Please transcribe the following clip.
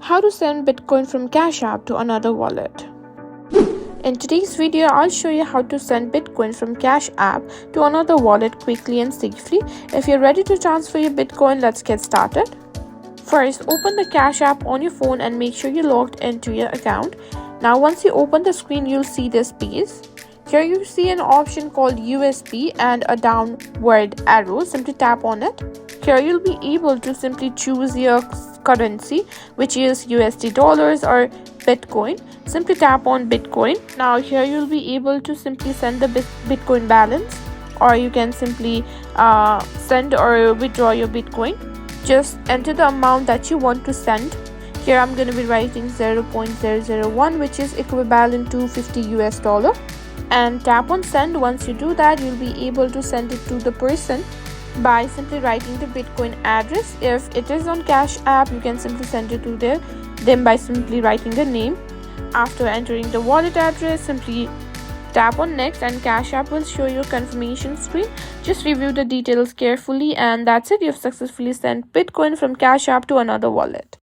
How to send Bitcoin from Cash App to another wallet. In today's video, I'll show you how to send Bitcoin from Cash App to another wallet quickly and safely. If you're ready to transfer your Bitcoin, let's get started. First, open the Cash App on your phone and make sure you're logged into your account. Now, once you open the screen, you'll see this page. Here you see an option called USD and a downward arrow. Simply tap on it. Here you'll be able to simply choose your currency, which is USD dollars or Bitcoin. Simply tap on Bitcoin. Now here you'll be able to simply send the Bitcoin balance, or you can simply send or withdraw your Bitcoin. Just enter the amount that you want to send. Here I'm going to be writing 0.001, which is equivalent to $50 and tap on send. Once you do that, you'll be able to send it to the person by simply writing the Bitcoin address. If it is on Cash App, you can simply send it to them by simply writing the name. After entering the wallet address, simply tap on next and Cash App will show you a confirmation screen. Just review the details carefully, and that's it. You've successfully sent Bitcoin from Cash App to another wallet.